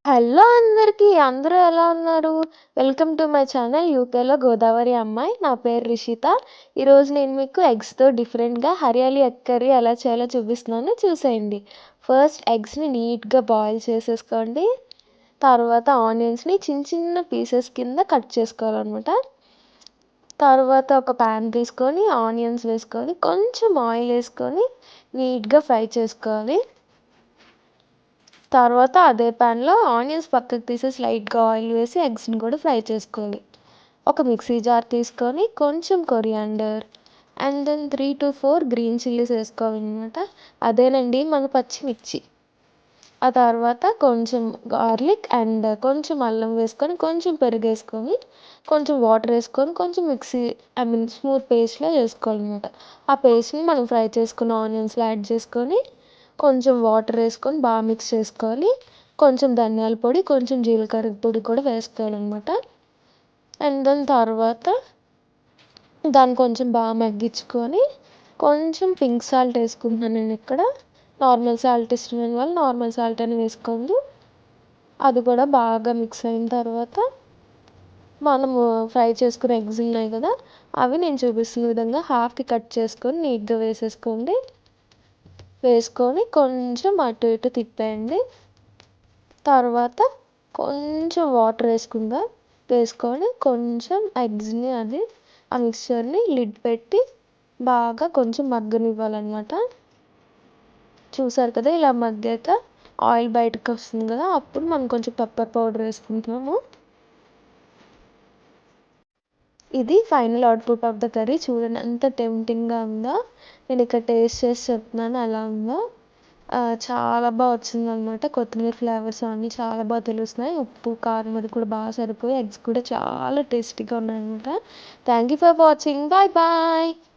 Hello అందరికీ! అందరూ ఎలా ఉన్నారు? వెల్కమ్ టు మై ఛానల్ యూకేలో గోదావరి అమ్మాయి. నా పేరు రిషిత. ఈరోజు నేను మీకు ఎగ్స్‌తో డిఫరెంట్‌గా హరియాలీ ఎగ్ కర్రీ ఎలా చేయాలో చూపిస్తున్నాను చూసేయండి. ఫస్ట్ ఎగ్స్‌ని నీట్‌గా బాయిల్ చేసేసుకోండి. తర్వాత ఆనియన్స్‌ని చిన్న చిన్న పీసెస్ కింద కట్ చేసుకోవాలనమాట. తర్వాత ఒక ప్యాన్ తీసుకొని ఆనియన్స్ వేసుకొని కొంచెం ఆయిల్ వేసుకొని నీట్‌గా ఫ్రై చేసుకోవాలి. తర్వాత అదే ప్యాన్లో ఆనియన్స్ పక్కకు తీసేసి లైట్గా ఆయిల్ వేసి ఎగ్స్ని కూడా ఫ్రై చేసుకోవాలి. ఒక మిక్సీ జార్ తీసుకొని కొంచెం coriander and then 3 to 4 green chillies వేసుకోవాలన్నమాట. అదేనండి మన పచ్చిమిర్చి. ఆ తర్వాత కొంచెం గార్లిక్ అండ్ కొంచెం అల్లం వేసుకొని కొంచెం పెరుగు వేసుకొని కొంచెం వాటర్ వేసుకొని కొంచెం స్మూత్ పేస్ట్లా చేసుకోవాలన్నమాట. ఆ పేస్ట్ని మనం ఫ్రై చేసుకున్న ఆనియన్స్లో యాడ్ చేసుకొని కొంచెం వాటర్ వేసుకొని బాగా మిక్స్ చేసుకోవాలి. కొంచెం ధనియాల పొడి కొంచెం జీలకర్ర పొడి కూడా వేసుకోవాలన్నమాట. అండ్ దాని తర్వాత దాన్ని కొంచెం బాగా మగ్గించుకొని కొంచెం పింక్ సాల్ట్ వేసుకుంటున్నాను నేను ఇక్కడ. నార్మల్ సాల్ట్ ఇష్టమైన వాళ్ళు నార్మల్ సాల్ట్ అని వేసుకోండి. అది కూడా బాగా మిక్స్ అయిన తర్వాత మనము ఫ్రై చేసుకున్న ఎగ్స్ ఉన్నాయి కదా, అవి నేను చూపిస్తున్న విధంగా హాఫ్కి కట్ చేసుకొని నీట్గా వేసేసుకోండి. వేసుకొని కొంచెం అటు ఇటు తిప్పేయండి. తర్వాత కొంచెం వాటర్ వేసుకొని కొంచెం ఎగ్స్ని ఆ మిక్స్చర్ని లిడ్ పెట్టి బాగా కొంచెం మగ్గనివ్వాలన్నమాట. చూసారు కదా, ఇలా మగ్గాక ఆయిల్ బయటకు వస్తుంది కదా, అప్పుడు మనం కొంచెం పెప్పర్ పౌడర్ వేసుకుంటున్నాము. ఇది final output of the curry. చూడండి ఎంత టెంప్టింగ్గా ఉందో. నేను ఇక్కడ టేస్ట్ చేసి చెప్తున్నాను ఎలా ఉందో. చాలా బాగా వచ్చిందనమాట. కొత్తిమీర ఫ్లేవర్స్ అన్నీ చాలా బాగా తెలుస్తున్నాయి. ఉప్పు కారం అది కూడా బాగా సరిపోయి ఎగ్స్ కూడా చాలా టేస్టీగా ఉన్నాయన్నమాట. Thank you for watching. Bye bye.